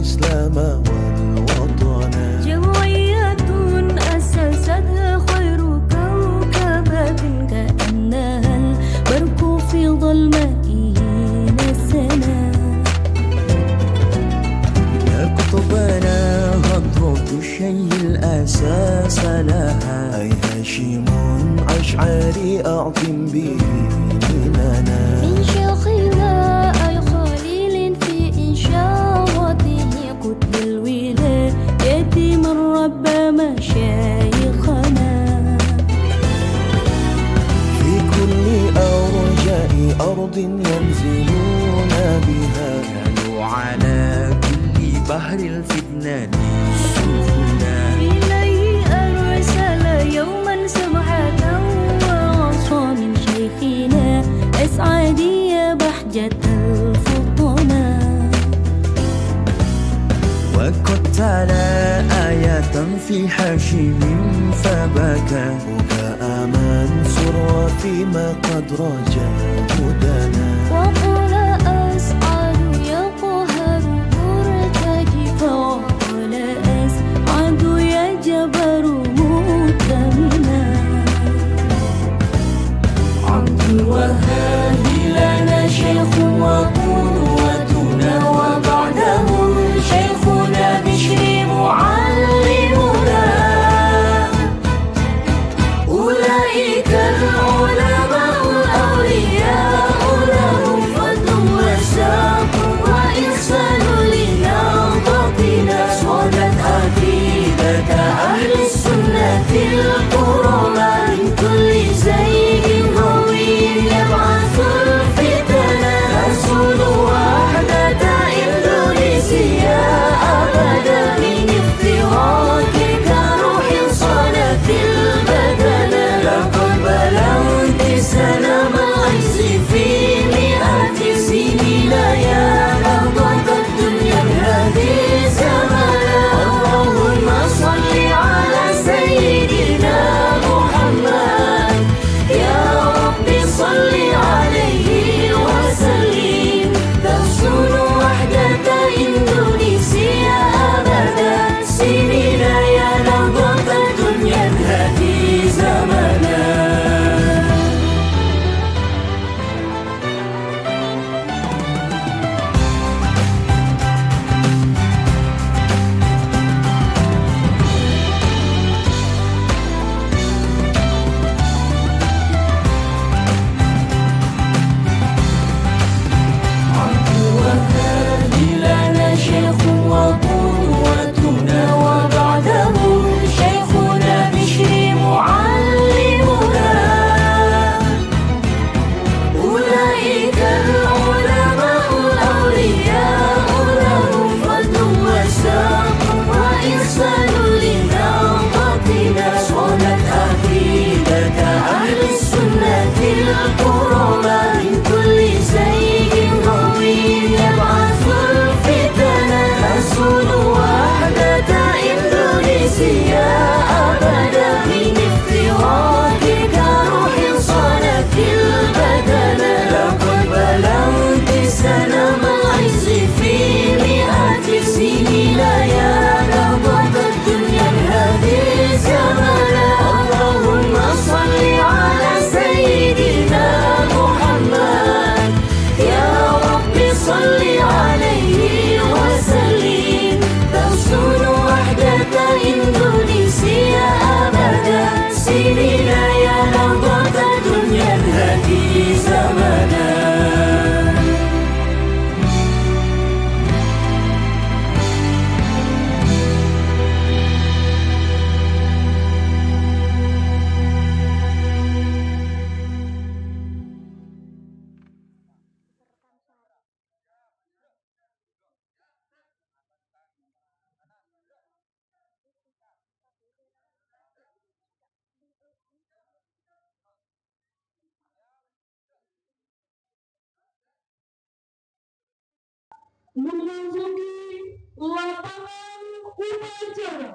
الإسلام والوطن. جمعية أسستها خير كوكبة كأنها البرق في ظلمائه نسنا. يا قطبنا هضرة الشيء الأساس لها، أي هاشم أشعري أعظم به لنا. من شيخنا أي خليل في إنشاءاته قطب الولاية من ربى مشايخنا. في كل أرجاء أرض ينزلون بها، كانوا على كل بحر الفتنان سفنا. إليه أرسل يوما سمحة وعصى من شيخنا أسعدي يا بحجة الفطنا. وقد تلا آية في حاشم فبكى، بكاء منصور وفيما قد رجا هدنا. وقال أسعد يا قهر مرتجي، فقال أسعد يا جبر مؤتمنا. عبد الوهاب لنا شيخ وقدوتنا، وبعده شيخنا بشر معلمنا. أولئك العلماء الأولياء لهم فضل وساق وإحسان لنهضتنا. صونت عقيدة أهل السنة الكرماء من كل زيغ هوي يبعث الفتن. رسول وحدة إندونيسيا أبدا من افتراق كروح صانت البدن. لقد بلغت سلام العز في مئات سنين، يا نهضة الدنيا بهذه الزمان. اللهم صل على سيدنا محمد، يا رب صل عليه وسلم. تحسن وحدة إندونيسيا أبدا سنين، يا نهضة الدنيا بهذه زمانا. عبد الوهاب لنا شيخ وقدوتنا، وبعده شيخنا بشر معلمنا. أولئك العلماء الأولياء لهم فضل وساق وإحسان لنهضتنا. صونت عقيدة أهل السنة الكرماء من كل زيغ هوي يبعث الفتن. رسول وحدة إندونيسيا أبدا من افتراق كروح صانت البدن. لقد بلغت سلام العز في مئات سنين، يا نهضة الدنيا بهذه الزمان. اللهم صل على سيدنا محمد، يا رب صل عليه وسلم. تحسن وحدة إندونيسيا أبدا سنين، يا نهضة الدنيا بهذه زمانا. Memasuki lapangan upacara.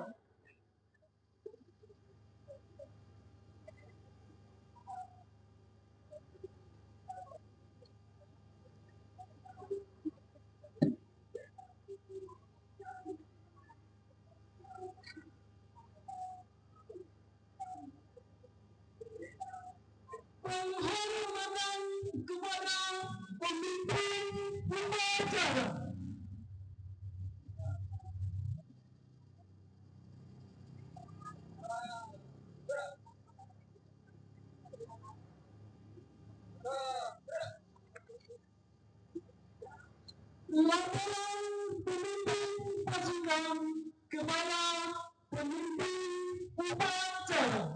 Laporan pemimpin pasukan kepada pemimpin upacara.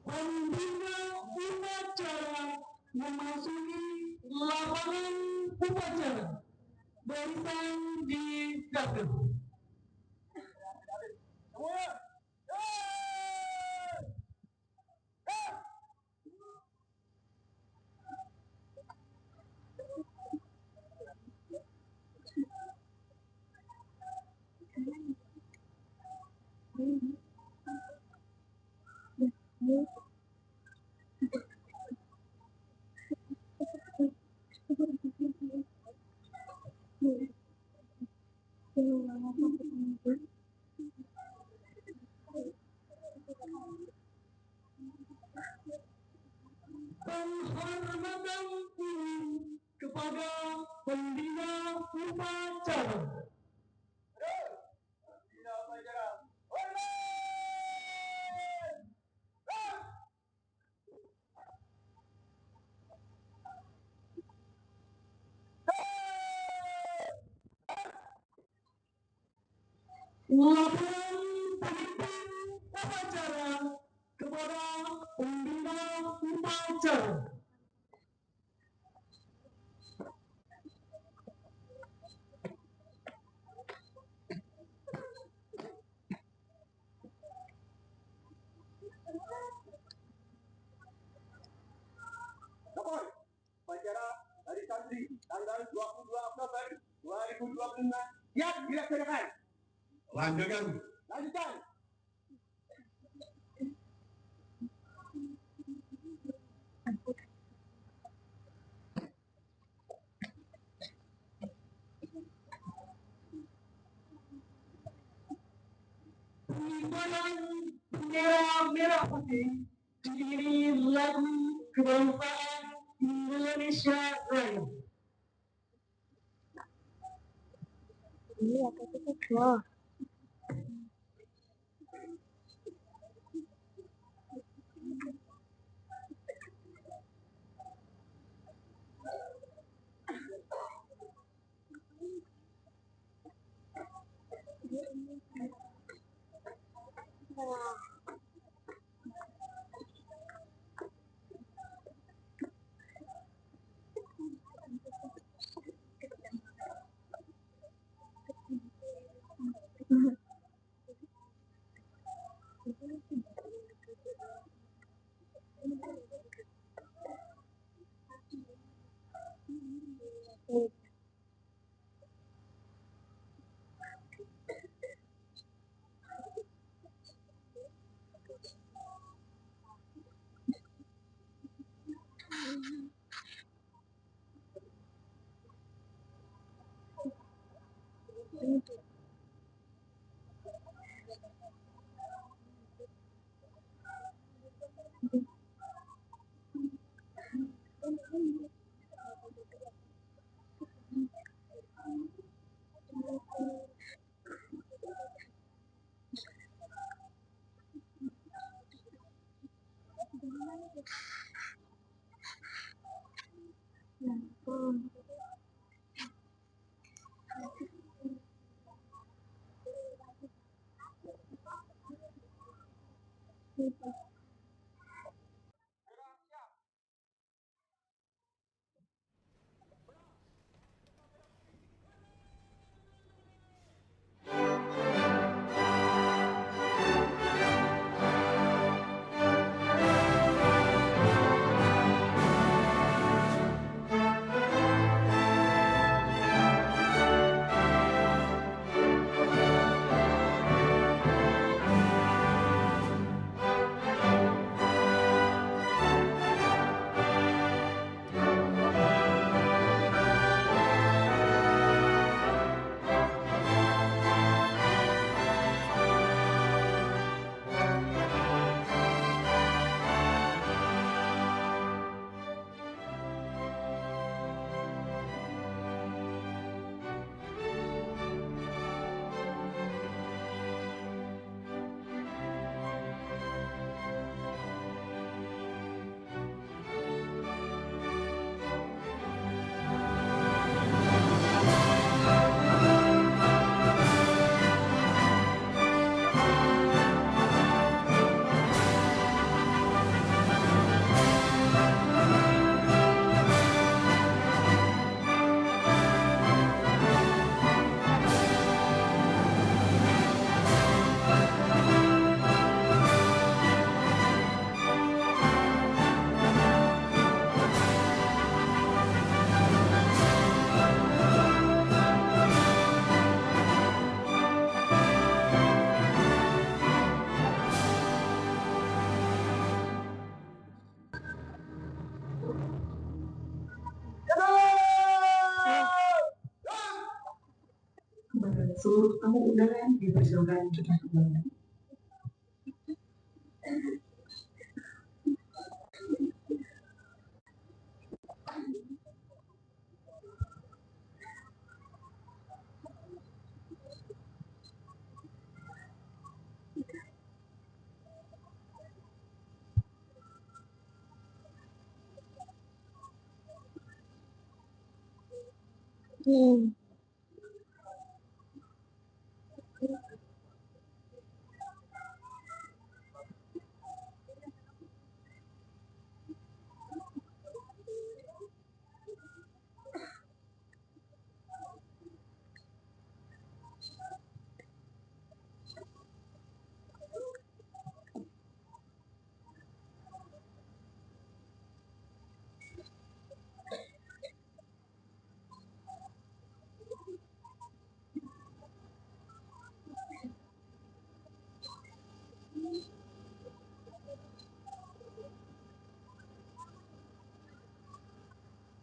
Pembina upacara memasuki lapangan upacara. Barisan di belakang. Penghormatan ini kepada pembina upacara. Laporan pemimpin upacara kepada pembina upacara. Upacara dari santri tanggal 22 Oktober 2025 siap dilaksanakan. Lanjutkan. Lanjutkan. Pengibaran bendera merah putih diiringi lagu kebangsaan Indonesia Raya. Ini apa itu? Seluruh tamu undangan dipersilakan untuk kembali.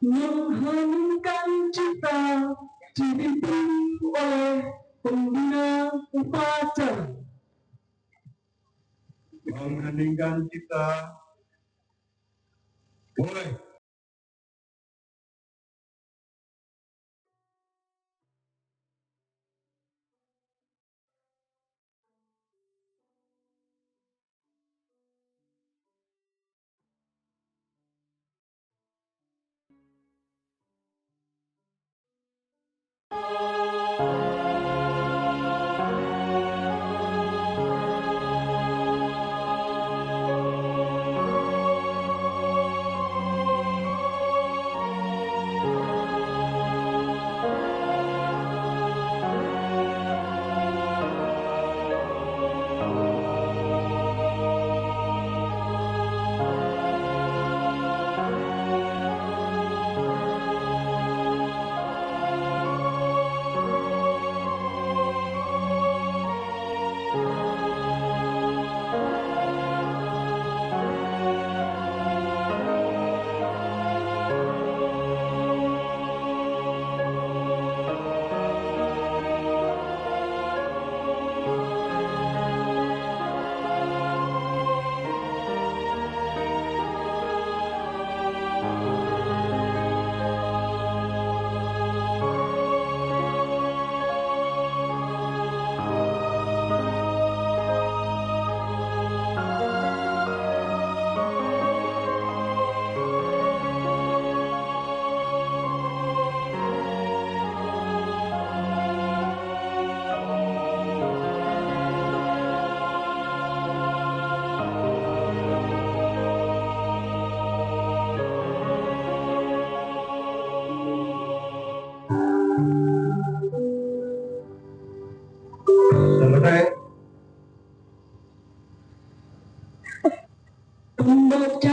Mengheningkan cipta dipimpin oleh pembina upacara. Mengheningkan cipta boleh.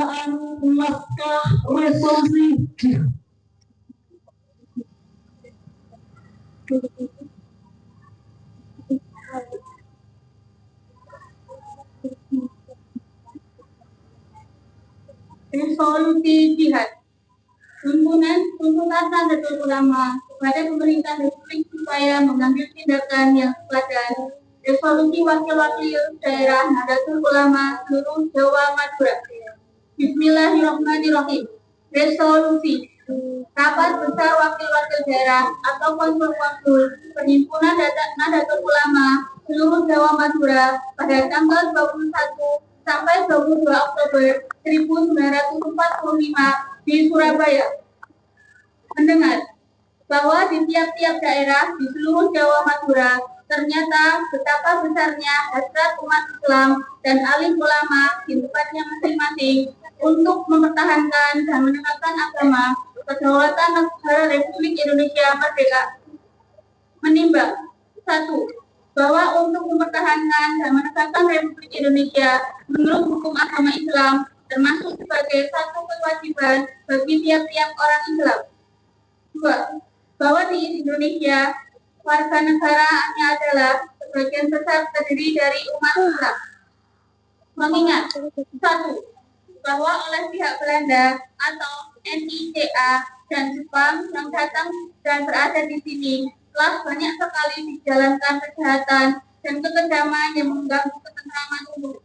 pembacaan naskah resolusi. Resolusi jihad. Tuntutan Nahdlatul Ulama kepada pemerintah Republik supaya mengambil tindakan yang sepadan. Resolusi wakil-wakil daerah Nahdlatul Ulama seluruh Jawa Madura. Bismillahirrahmanirrahim. Resolusi Rapat Besar Wakil-wakil Daerah atau Konsul Perhimpunan Nahdlatul Ulama seluruh Jawa Madura pada tanggal 21 sampai 22 Oktober 1945 di Surabaya. Mendengar bahwa di tiap-tiap daerah di seluruh Jawa Madura ternyata betapa besarnya hasrat umat Islam dan alim ulama di tempatnya masing-masing untuk mempertahankan dan menegakkan agama kedaulatan negara Republik Indonesia Merdeka. Menimbang 1. Bahwa untuk mempertahankan dan menegakkan Republik Indonesia menurut hukum agama Islam termasuk sebagai satu kewajiban bagi tiap-tiap orang Islam. 2. Bahwa di Indonesia warga negaraannya adalah sebagian besar terdiri dari umat Islam. Mengingat 1. Bahwa oleh pihak Belanda atau NICA dan Jepang yang datang dan berada di sini telah banyak sekali dijalankan kejahatan dan kekejaman yang mengganggu ketentraman umum.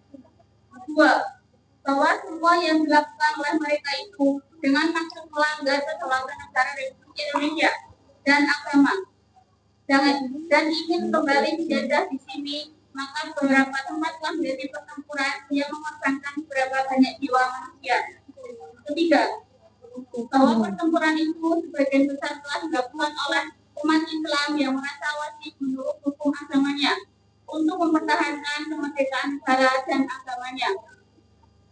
2. Bahwa semua yang dilakukan oleh mereka itu dengan maksud melanggar kedaulatan negara Republik Indonesia dan agama dan ingin kembali dijajah di sini, maka beberapa tempat telah menjadi pertempuran yang mengorbankan beberapa banyak jiwa manusia. 3. Bahwa pertempuran itu sebagian besar telah dilakukan oleh umat Islam yang merasa wajib menurut hukum agamanya untuk mempertahankan kemerdekaan negara dan agamanya.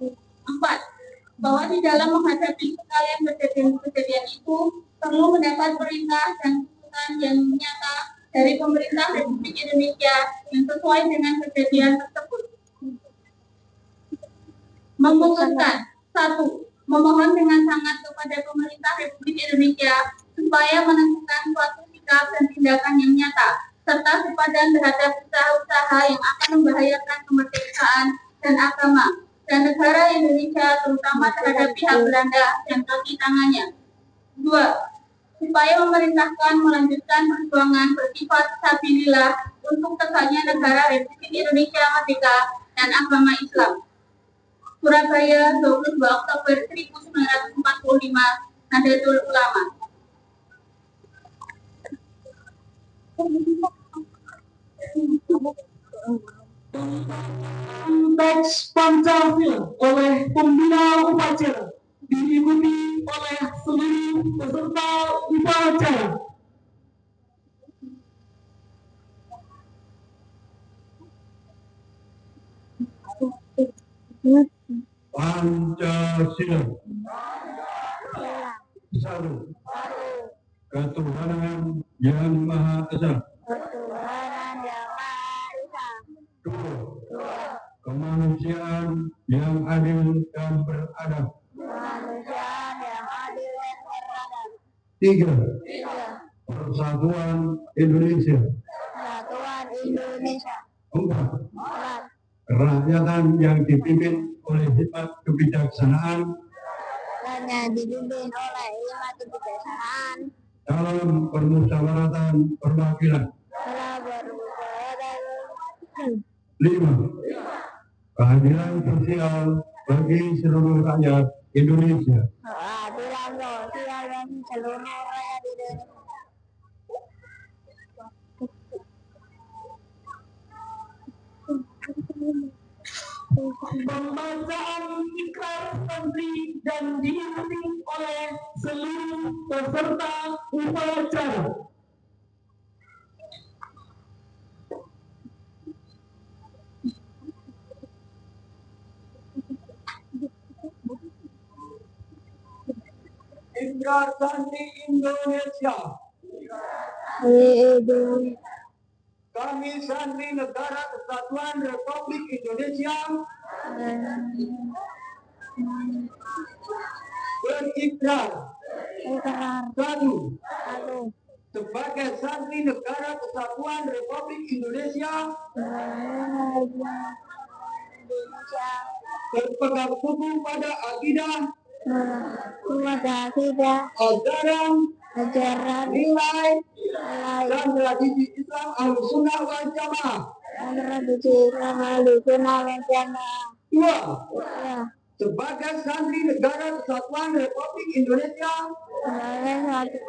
4. Bahwa di dalam menghadapi sekalian kejadian itu perlu mendapat perintah dan tuntutan yang nyata dari pemerintah Republik Indonesia yang sesuai dengan kejadian tersebut. Memutuskan 1. Memohon dengan sangat kepada pemerintah Republik Indonesia supaya menentukan suatu sikap dan tindakan yang nyata serta sepadan terhadap usaha-usaha yang akan membahayakan kemerdekaan dan agama dan negara Indonesia terutama terhadap pihak Belanda dan kaki tangannya. 2. Supaya memerintahkan melanjutkan perjuangan bersifat sabilillah untuk tegaknya negara Republik Indonesia Merdeka dan agama Islam. Surabaya, 22 Oktober 1945, Nahdlatul Ulama. Teks Pancasila oleh pembina upacara diikuti oleh seluruh peserta upacara. Pancasila. Satu. Ketuhanan yang Maha Esa. Dua. Kemanusiaan yang adil dan beradab. Tiga. Persatuan Indonesia. Empat. Kerakyatan yang dipimpin oleh hikmat kebijaksanaan dalam permusyawaratan perwakilan. 5. Keadilan sosial bagi seluruh rakyat Indonesia. Pembacaan ikrar menteri dan diikuti oleh seluruh peserta upacara. Ikrar Santri Indonesia. Kami santri Negara Kesatuan Republik Indonesia Berikrar Ikrar satu satu sebagai santri Negara Kesatuan Republik Indonesia Indonesia berpegang teguh pada akidah, kepada akidah ajaran, ajaran nilai, nilai dan tradisi Islam Ahlussunnah wal Jamaah. dan tradisi Islam Ahlussunnah wal Jamaah. Dua, Ya, sebagai santri Negara Kesatuan Republik Indonesia sebagai satu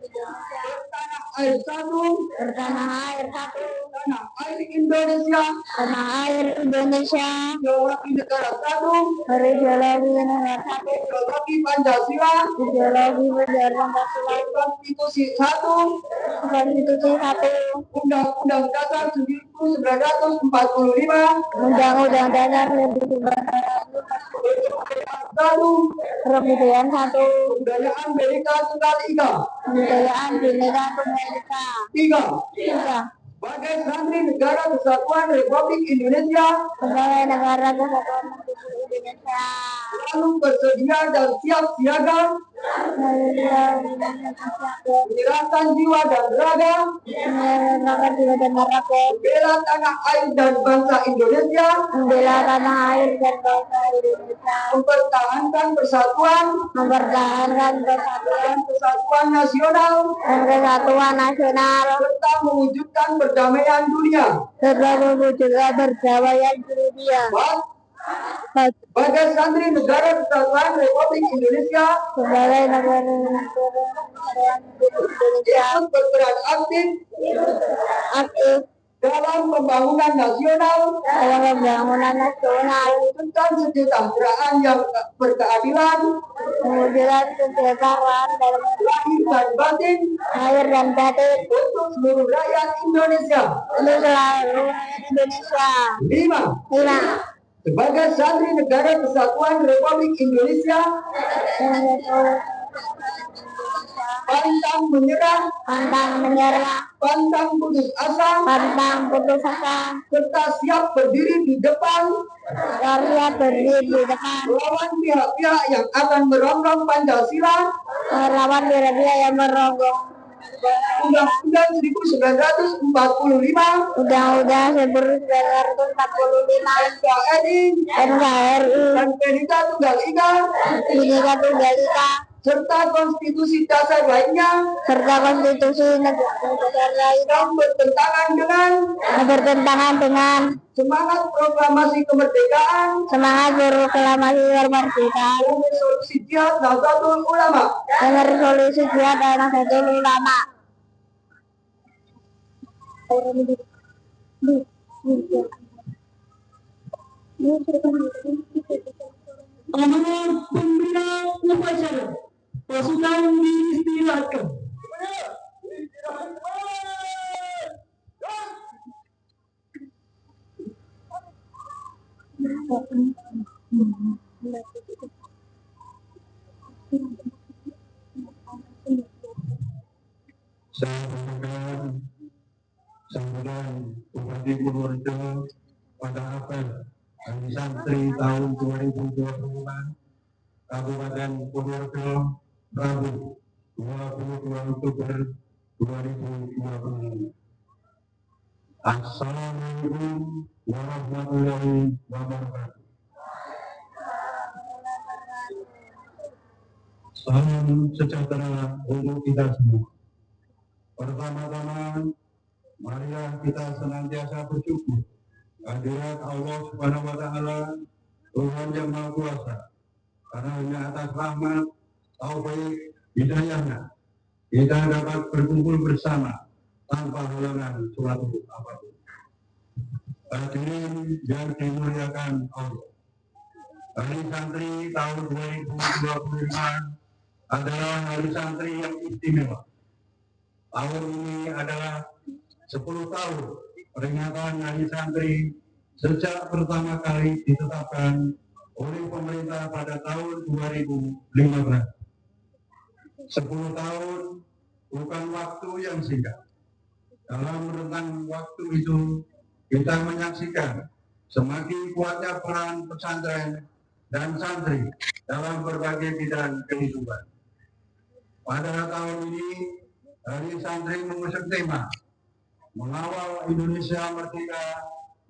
bertanah air satu, bertanah air satu, tanah air Indonesia, tanah air Indonesia, ideologi negara satu, berideologi negara satu, ideologi Pancasila, ideologi bendera Pancasila, konstitusi satu, konstitusi satu, Undang-Undang Dasar 1945, Undang-Undang Dasar 1945, satu, Presiden satu, kebudayaan Bhinneka Tunggal Ika. kebudayaan Bhinneka Tunggal Ika. Tiga, Tiga, sebagai santri Negara Kesatuan Republik Indonesia sebagai negara kesatuan Republik Indonesia, selalu bersedia dan siap siaga menyerahkan jiwa dan raga menyerahkan jiwa dan raga, membela tanah air dan bangsa Indonesia, membela tanah air dan bangsa Indonesia, mempertahankan persatuan mempertahankan dan kesatuan nasional, dan kesatuan nasional, serta mewujudkan perdamaian dunia. serta mewujudkan perdamaian dunia. Sebagai santri Negara Kesatuan Republik Indonesia Sebagai negara kesatuan Republik Indonesia, ikut berperan aktif dalam pembangunan nasional, dalam pembangunan nasional, mewujudkan kesejahteraan yang berkeadilan, mewujudkan kesejahteraan dalam lahir dan batin lahir dan batin untuk seluruh rakyat Indonesia. untuk seluruh rakyat Indonesia. Lima, Lima, sebagai santri Negara Kesatuan Republik Indonesia pantang menyerah, pantang menyerah, pantang putus asa, pantang putus asa, serta siap berdiri di depan karya berdiri di depan, melawan pihak-pihak yang akan merongrong Pancasila, melawan pihak yang merongrong Undang-Undang 1945, Undang-Undang 1945, NKRI, NKRI, dan Bhinneka Tunggal Ika, Bhinneka Tunggal Ika, serta konstitusi dasar lainnya serta konstitusi negara lain yang bertentangan dengan semangat proklamasi kemerdekaan semangat proklamasi kemerdekaan dan resolusi jihad Nahdlatul Ulama. dan resolusi jihad Nahdlatul Ulama. Amanah pembina upacara pasukan diistirahatkan. Saya berikan sambutan Bupati Purworejo pada apel Hari Santri tahun 2025 Kabupaten Purworejo, Rabu 22 Oktober 2020. Assalamualaikum warahmatullahi wabarakatuh. Salam sejahtera untuk kita semua. Pertama-tama, marilah kita senantiasa bersyukur kehadirat Allah Subhanahu wa Ta'ala, Tuhan yang Maha Kuasa, karena hanya atas rahmat, taufik, hidayahnya kita dapat berkumpul bersama tanpa halangan suatu apapun. Hadirin yang dimuliakan Allah, Hari Santri tahun 2025 adalah Hari Santri yang istimewa. Tahun ini adalah 10 tahun peringatan Hari Santri sejak pertama kali ditetapkan oleh pemerintah pada tahun 2015. 10 tahun bukan waktu yang singkat. Dalam rentang waktu itu kita menyaksikan semakin kuatnya peran pesantren dan santri dalam berbagai bidang kehidupan. Pada tahun ini, Hari Santri mengusung tema mengawal Indonesia merdeka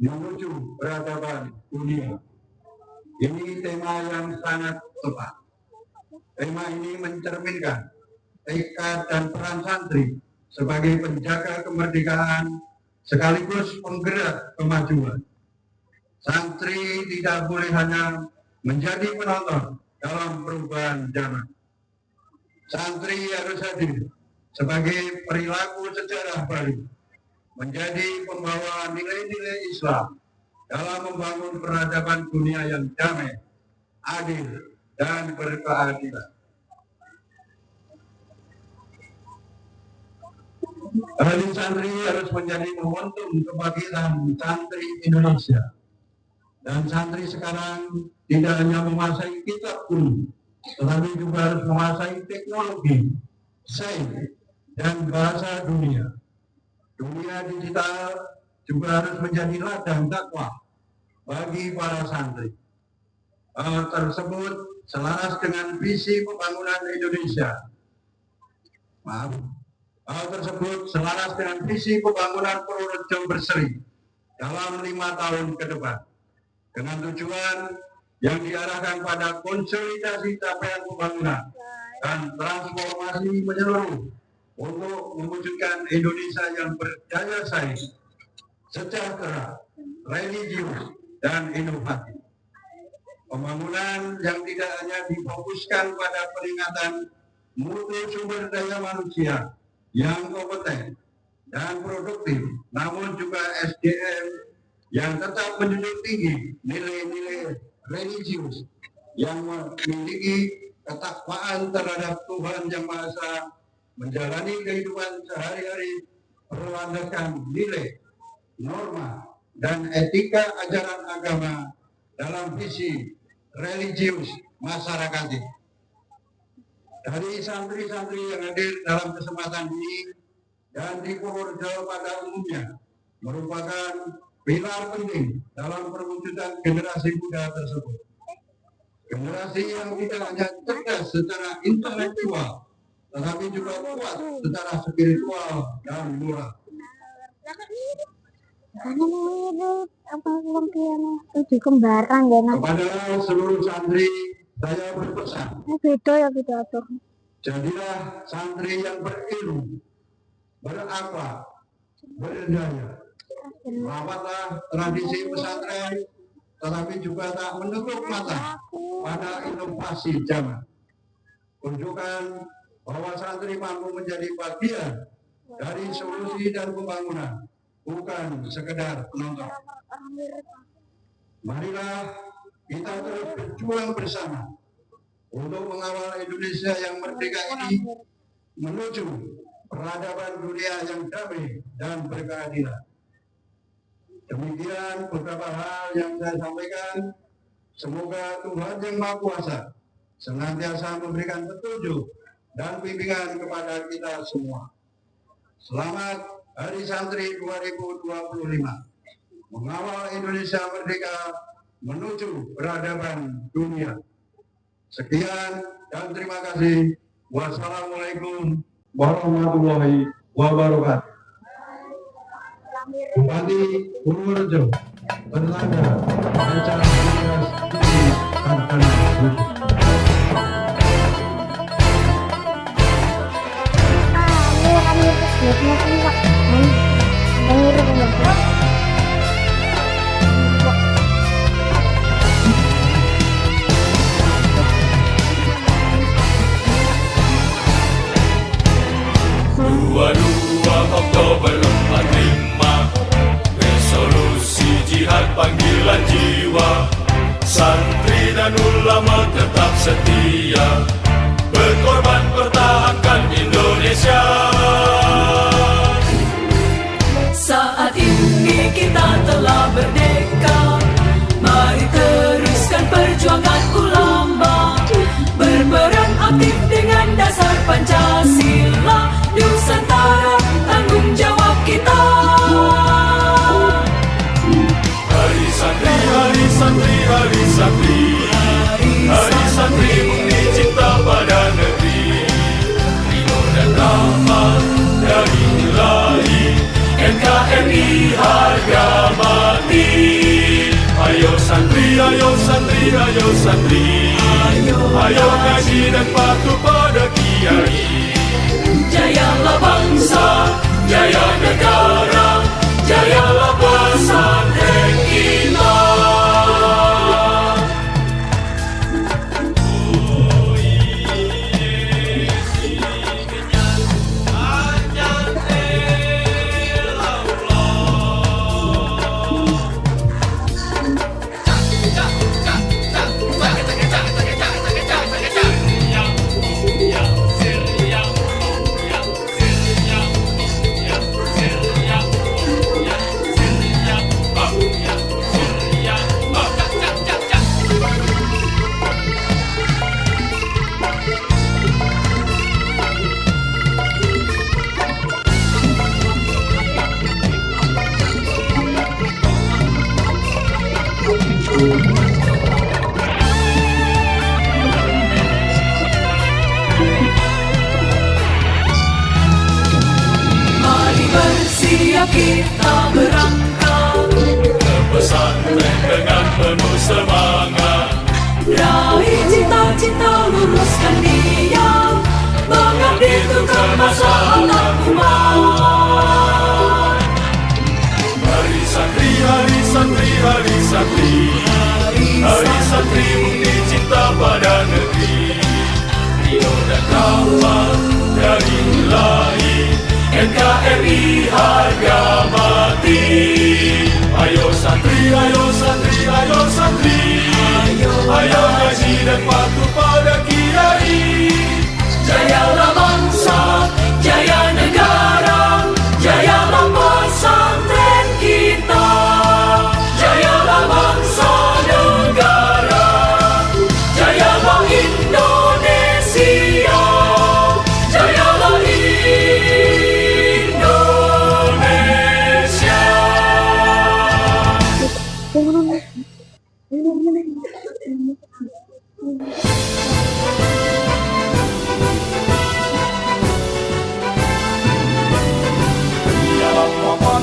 menuju peradaban dunia. Ini tema yang sangat tepat. Tema ini mencerminkan tekad dan peran santri sebagai penjaga kemerdekaan sekaligus penggerak kemajuan. Santri tidak boleh hanya menjadi penonton dalam perubahan zaman. Santri harus hadir sebagai perilaku sejarah baru, menjadi pembawa nilai-nilai Islam dalam membangun peradaban dunia yang damai, adil, dan berkeadilan. Hari santri harus menjadi momentum kebangkitan santri Indonesia. Dan santri sekarang tidak hanya menguasai kitab kuno, tetapi juga harus menguasai teknologi, sains, dan bahasa dunia. Dunia digital juga harus menjadi ladang dakwah bagi para santri. Hal tersebut selaras dengan visi pembangunan Indonesia. Hal tersebut selaras dengan visi pembangunan Purworejo Berseri dalam 5 tahun ke depan, dengan tujuan yang diarahkan pada konsolidasi capaian pembangunan dan transformasi menyeluruh untuk mewujudkan Indonesia yang berdaya saing, sejahtera, religius, dan inovatif. Pembangunan yang tidak hanya difokuskan pada peningkatan mutu sumber daya manusia yang kompeten dan produktif, namun juga SDM yang tetap menjunjung tinggi nilai-nilai religius yang memiliki ketakwaan terhadap Tuhan Yang Maha Esa, menjalani kehidupan sehari-hari berlandaskan nilai, norma, dan etika ajaran agama dalam visi religius masyarakat ini. Dari santri-santri yang hadir dalam kesempatan ini dan di Purworejo pada umumnya merupakan pilar penting dalam perwujudan generasi muda tersebut. Generasi yang tidak hanya cerdas secara intelektual, tetapi juga kuat secara spiritual dan moral. Tujuh kembaran ya. Kepada seluruh santri, saya berpesan. Beda ya beda tuh. Jadilah santri yang berilmu, berakhlak, berdaya. Rawatlah tradisi pesantren, tetapi juga tak menutup mata pada inovasi zaman. Tunjukkan bahwa santri mampu menjadi bagian dari solusi dan pembangunan, bukan sekedar penonton. Marilah kita terus berjuang bersama untuk mengawal Indonesia yang merdeka ini menuju peradaban dunia yang damai dan berkeadilan. Demikian beberapa hal yang saya sampaikan. Semoga Tuhan Yang Maha Kuasa senantiasa memberikan petunjuk dan bimbingan kepada kita semua. Selamat Hari Santri 2025, mengawal Indonesia merdeka menuju peradaban dunia. Sekian dan terima kasih. Wassalamualaikum warahmatullahi wabarakatuh. Bupati Purworejo bertanda acara di Kampung Oktober 45, resolusi jihad panggilan jiwa. Santri dan ulama tetap setia, berkorban pertahankan Indonesia. Saat ini kita telah merdeka, mari teruskan perjuangan ulama, berperan aktif dengan dasar Pancasila. Nusantara tanggung jawab kita. Hari Santri santri, ayo ngaji dan patuh pada kiai. Jayalah bangsa, jaya negara, jayalah pesantren kita. Mari bersiap kita berangkat Ke pesantren dengan penuh semangat. raih cita-cita, luruskan niat, mengabdi untuk kemaslahatan umat. Hari santri, hari santri, hari santri, hari santri bukti cinta pada negeri. Ridho dan rahmat dari Ilahi, NKRI harga mati. Ayo santri, ayo santri, ayo santri, ayo ngaji dan patuh pada kiai. Jayalah bangsa, jaya negara, jayalah pesantren kita. Jayalah bangsa negara, jayalah Indonesia, jayalah Indonesia.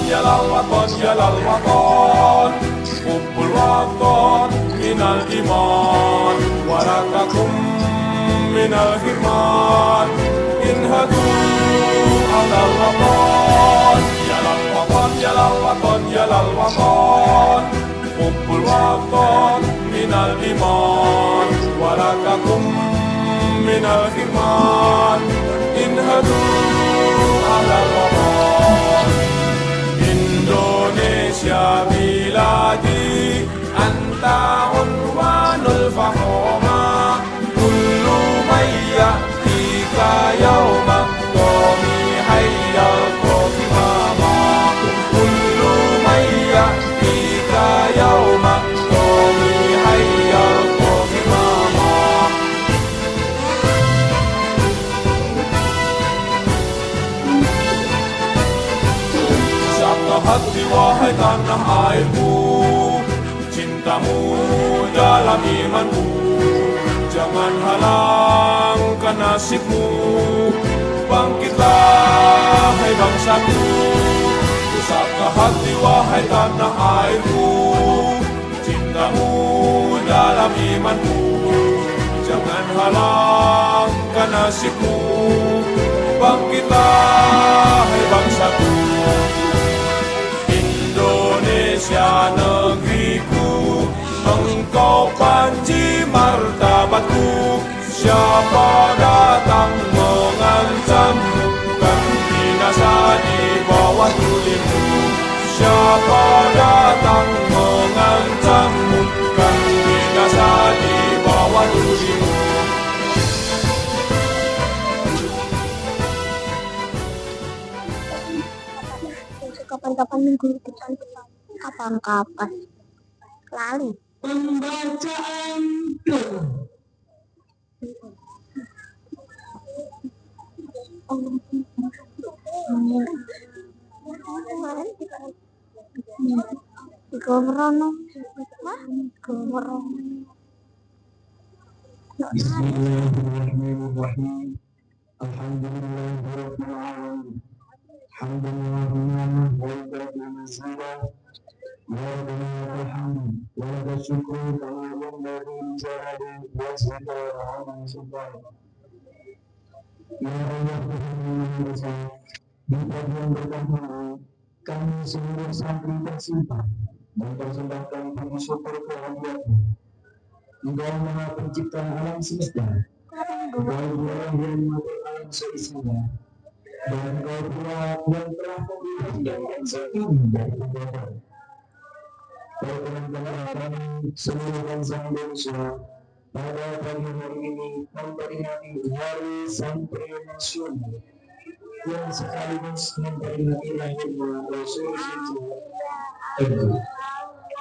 Yalal waton, yalal waton, hubbul waton minal iman, warakakum minal hirman, inhadu alal waton. Yalal waton, yalal waton, yalal waton, hubbul waton minal iman, warakakum minal hirman, inhadu alal waton. Indonesia biladi, anta unwanul fahoma, kullu man ya'tika yawma qawmi hayyal qawmama, kullu man ya'tika yawma qawmi hayyal qawmama. Siapkah hati wahai tanah airku, cintamu dalam imanku, jangan halangkan nasibmu. Bangkitlah hai bangsaku, siapkah hati wahai tanah airku, cintamu dalam imanku, jangan halangkan nasibmu. Bangkitlah hai bangsaku. Indonesia negeriku, engkau panji martabatku. Siapa datang mengancammu, kan binasa di bawah tulimu. Siapa datang mengancammu, kan binasa di bawah tulimu. Kapan-kapan minggu depan, kapan-kapan lali. Pembacaan doa. Gomrono, gomrono. Bismillahirrahmanirrahim. Alhamdulillahirrahmanirrahim. Hamdan wa Ya Rabbal Alamin, wa laka syukru kama yanbaghi li jalali wajhika wa 'azimi sultanik. Ya Allah Tuhan yang Maha Esa, di pagi berkah ini kami seluruh santri bersimpah dan persembahkan puji syukur kehadiratmu. Engkau Maha Pencipta alam semesta, Engkau Tuhan yang mengatur alam seisinya, dan Engkau pula yang telah membebaskan kami dari perbuatan. Perkenankanlah kami seluruh bangsa Indonesia pada pagi hari ini memperingati Hari Santri Nasional yang sekaligus memperingati lahirnya Rasulullah SAW.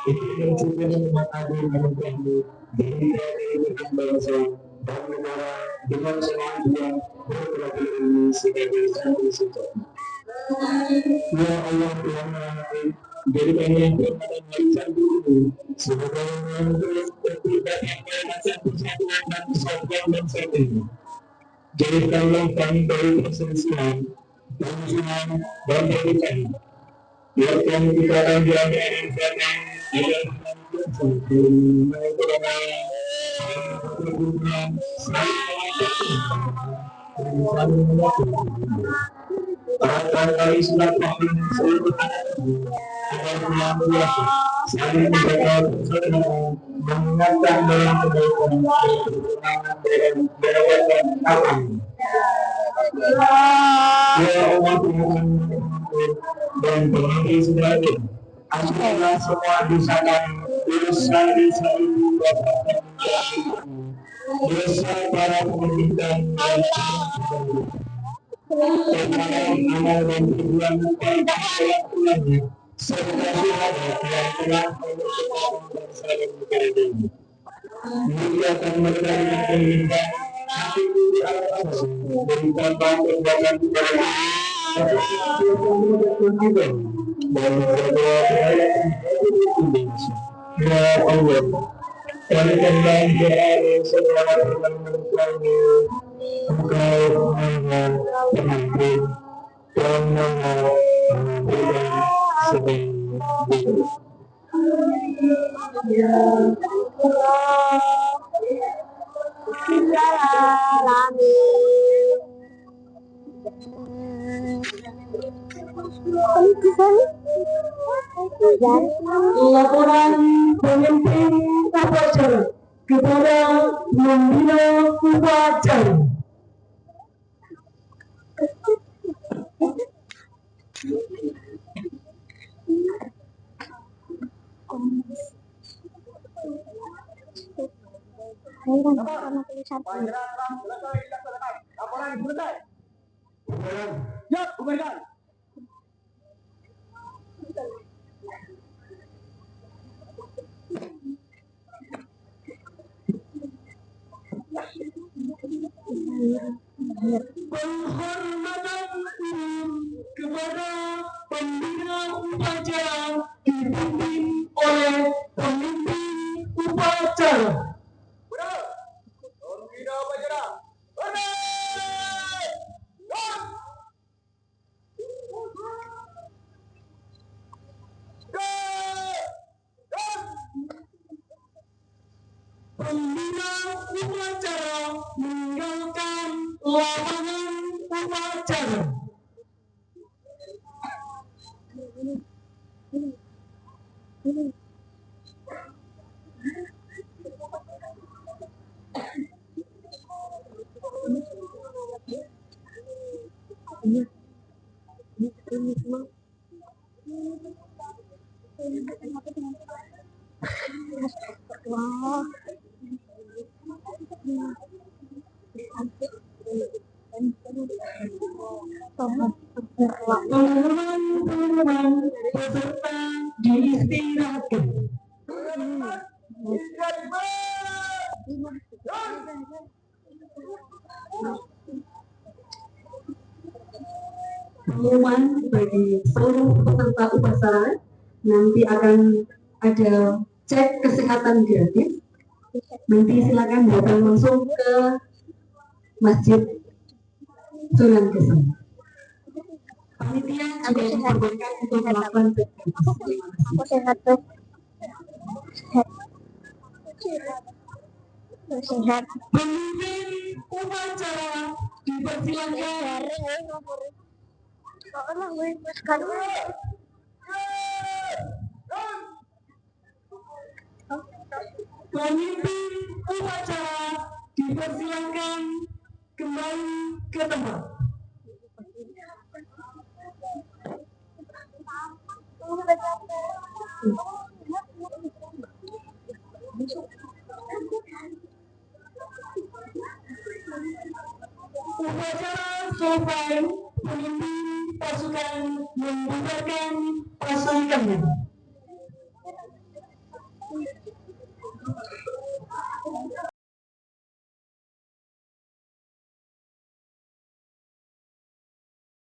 Itu yang juga umat agung menunggu diri bangsa dan negara dengan senantiasa berkreasi sebagai santri sejati. Ya Allah Tuhan Maha, jadikan yang berkaitan hari santri ini sebagai bentuk peribadian satu kesatuan dan kesatuan bangsa ini. Jadikanlah kami dari perselisihan, permusuhan, dan keributan. Biarkan kita akan jaga dan jaga agar kali silaturahmi seluruh agar menyambut saling menjaga persaudaraan, mengingatkan dalam kebaikan, berkenan dan berawatan aman. Ya Allah Tuhan dan penghuni semuanya, ampunilah semua dosa kami, dosa ibu bapa kami, dosa para pemerintahan dan amal dan tujuan Tuhan serta syahadat yang telah menentukan bangsa dan negara ini. Muliakan mereka dengan pemerintahan hati di alam berikan perbuatan kepada kami dan berdoa kepada Indonesia. Ya Allah, berikanlah jalan segala perkara-perkara Engkau Maha Pengampun dan Maha Pengampun sebaik-baiknya. Laporan pemimpin upacara kepada pembina upacara. Penghormatan kepada pembina upacara dipimpin oleh pemimpin upacara. Pembina upacara, pembina upacara meninggalkan lapangan upacara. Pengumuman peserta diistirahatkan. Pengumuman bagi seluruh peserta upacara, nanti akan ada cek kesehatan gratis. Nanti silakan datang langsung ke Masjid Sunan Gede. Panitia Aku juga sehat. diperbolehkan untuk melakukan tugas. Terima kasih. Aku sehat tuh. Sehat. Aku sehat. Pemimpin upacara dipersilakan. Pemimpin upacara dipersilakan kembali ke tempat. Upacara selesai, pemimpin pasukan membubarkan pasukannya.